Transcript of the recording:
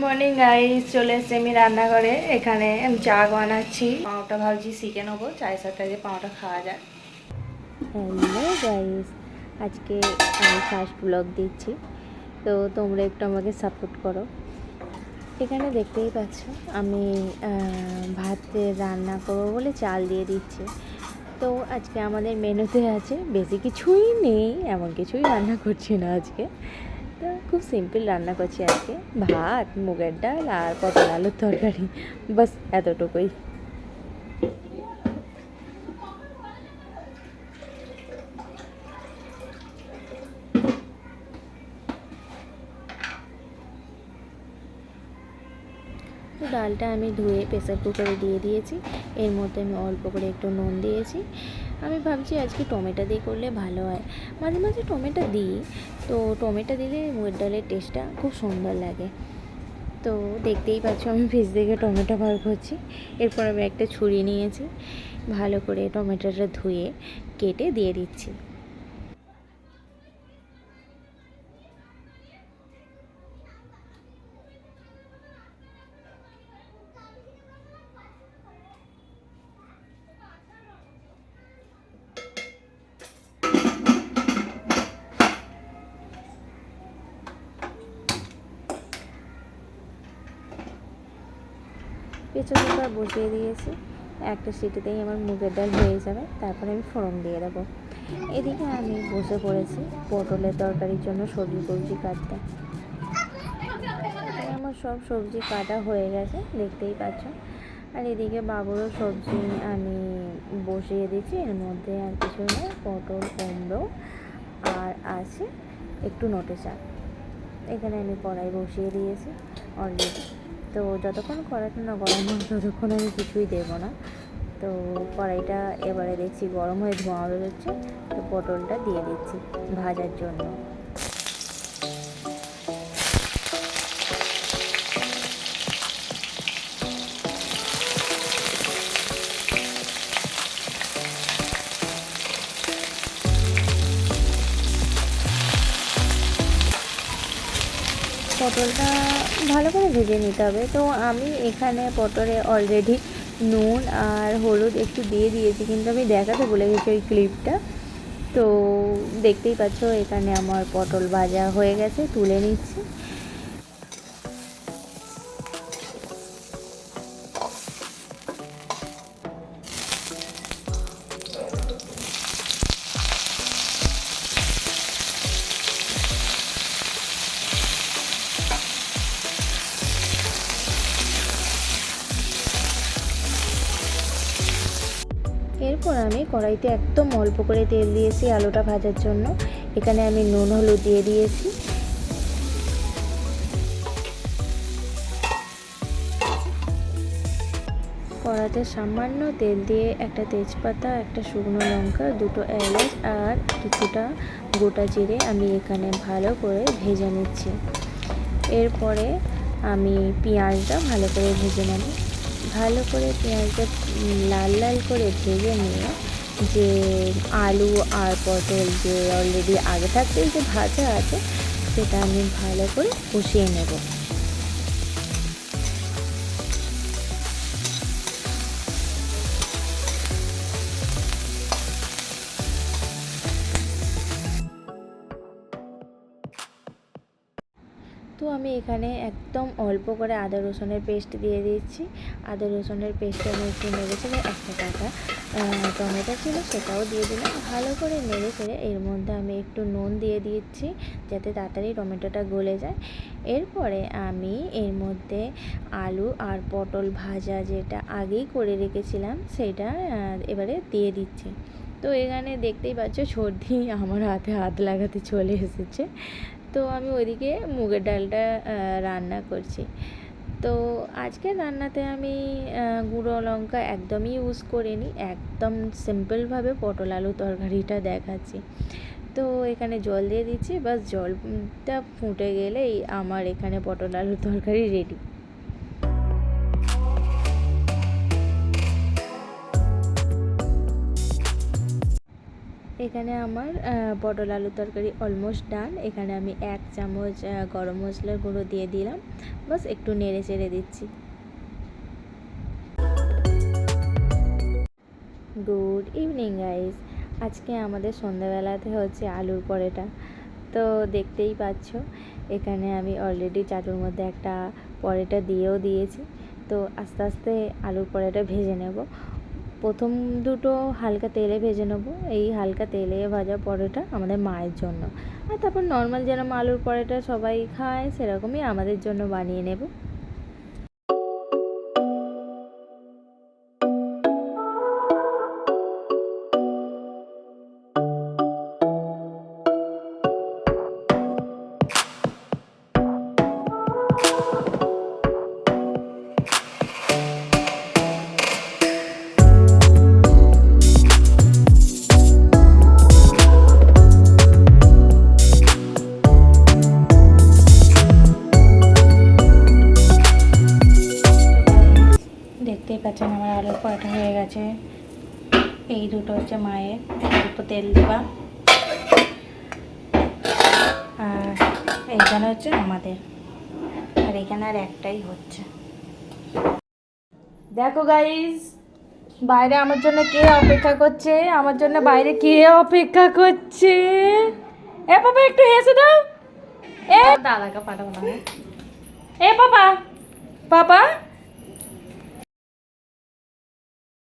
Morning guys, চলে এসেছি আমি রান্নাঘরে। এখানে আমি চা বানাচ্ছি, পাউটা ভাবছি শিখে নেবো, চায়ের সাথে যে পাউটা খাওয়া যায়। হ্যালো গাইস, আজকে আমি ফার্স্ট ব্লগ দিচ্ছি, তো তোমরা একটু আমাকে সাপোর্ট করো। এখানে দেখতেই পাচ্ছ আমি ভাতে রান্না করবো বলে চাল দিয়ে দিচ্ছি। তো আজকে আমাদের মেনুতে আছে, বেশি কিছুই নেই, এমন কিছুই রান্না করছি না আজকে। তো খুব সিম্পল রান্না করছি আজকে, ভাত, মুগের ডাল আর পটল আলুর তরকারি, বাস এতটুকুই। তো ডালটা আমি ধুয়ে প্রেসার কুকারে দিয়ে দিয়েছি। এর মধ্যে আমি অল্প করে একটু নুন দিয়েছি। আমি ভাবছি আজকে টমেটো দিয়ে করলে ভালো হয়, মাঝে মাঝে টমেটো দিই, তো টমেটো দিলে মুগের ডালের টেস্টটা খুব সুন্দর লাগে। তো দেখতেই পাচ্ছ আমি ফ্রিজ থেকে টমেটো বার করছি। এরপর আমি একটা ছুরি নিয়েছি, ভালো করে টমেটোটা ধুয়ে কেটে দিয়ে দিচ্ছি। প্রেসার কুকার বসিয়ে দিয়েছি, একটা সিটিতেই আমার মুগের ডাল হয়ে যাবে, তারপরে আমি ফোড়ন দিয়ে দেবো। এদিকে আমি বসে পড়েছি পটলের তরকারির জন্য সবজি কাটতে। আমার সব সবজি কাটা হয়ে গেছে, দেখতেই পাচ্ছ। আর এদিকে বাবুরও সবজি আমি বসিয়ে দিচ্ছি। এর মধ্যে আর কিছু না, পটল, কুমড়ো আর আছে একটু নোটে শাক। এখানে আমি কড়াই বসিয়ে দিয়েছি অলরেডি। তো যতক্ষণ কড়াইটা না গরম হয় ততক্ষণ আমি কিছুই দেবো না। তো কড়াইটা এবারে দেখছি গরম হয়ে ধোঁয়া বেরোচ্ছে, তো পটলটা দিয়ে দিচ্ছি ভাজার জন্য। পটলটা ভালো করে ভেজে নিতে হবে। তো আমি এখানে পটলে অলরেডি নুন আর হলুদ একটু দিয়ে দিয়েছি, কিন্তু আমি দেখাতে ভুলে গেছি ওই ক্লিপটা। তো দেখতেই পাচ্ছ এখানে আমার পটল ভাজা হয়ে গেছে, তুলে নিচ্ছি। এরপর আমি কড়াইতে একদম অল্প করে তেল দিয়েছি আলুটা ভাজার জন্য। এখানে আমি নুন হলুদ দিয়ে দিয়েছি। কড়াতে সামান্য তেল দিয়ে একটা তেজপাতা, একটা শুকনো লঙ্কা, দুটো এলাচ আর কিছুটা গোটা জিরে আমি এখানে ভালো করে ভেজে নিচ্ছি। এরপরে আমি পেঁয়াজটা ভালো করে ভেজে নেব। ভালো করে পেঁয়াজটা লাল লাল করে ভেজে নিয়ে যে আলু আর পটল যে অলরেডি আগে থাকতেই যে ভাজা আছে সেটা আমি ভালো করে কষিয়ে নেব। তো আমি এখানে একদম অল্প করে আদা রসুনের পেস্ট দিয়ে দিচ্ছি। আদা রসুনের পেস্টটা আমি একটু নেড়ে ছেড়ে, একটা কাটা টমেটো ছিল সেটাও দিয়ে দিলাম। ভালো করে নেড়ে ছেড়ে এর মধ্যে আমি একটু নুন দিয়ে দিচ্ছি যাতে তাড়াতাড়ি টমেটোটা গলে যায়। এরপরে আমি এর মধ্যে আলু আর পটল ভাজা যেটা আগেই করে রেখেছিলাম সেটা এবারে দিয়ে দিচ্ছি। তো এখানে দেখতেই পাচ্ছ সর্দি আমার হাতে হাত লাগাতে চলে এসেছে। তো আমি ওইদিকে মুগের ডালটা রান্না করছি। তো আজকের রান্নাতে আমি গুঁড়ো লঙ্কা একদমই ইউজ করিনি, একদম সিম্পলভাবে পটল আলু তরকারিটা দেখাচ্ছি। তো এখানে জল দিয়ে দিচ্ছি, বাস জলটা ফুটে গেলেই আমার এখানে পটল আলু তরকারি রেডি। এখানে আমার পটল আলুর তরকারি অলমোস্ট ডান। এখানে আমি 1 চামচ গরম মশলার গুঁড়ো দিয়ে দিলাম, বাস একটু নেড়ে চেড়ে দিচ্ছি। গুড ইভিনিং গাইস, আজকে আমাদের সন্ধ্যাবেলাতে হচ্ছে আলুর পরোটা। তো দেখতেই পাচ্ছ এখানে আমি অলরেডি চাটুর মধ্যে একটা পরোটা দিয়েও দিয়েছি। তো আস্তে আস্তে আলুর পরোটা ভেজে নেব। প্রথম দুটো হালকা তেলে ভেজে নেব। এই হালকা তেলে ভাজা পরোটা আমাদের মায়ের জন্য, আর তারপর নর্মাল যেরকম আলুর পরোটা সবাই খায় সেরকমই আমাদের জন্য বানিয়ে নেব। দেখতেই পাচ্ছেন আমার আলুর পরোটা হয়ে গেছে। এই দুটো হচ্ছে মায়ের, অল্প তেল দেবা, আর এইখানে হচ্ছে আমাদের, আর এখানে আর একটাই হচ্ছে। দেখো গাইস, বাইরে আমার জন্য কে অপেক্ষা করছে, আমার জন্য বাইরে কে অপেক্ষা করছে। এ পাপা একটু হেসে দাও। এ দাদাকে পাঠাবো না। এ পাপা, পাপা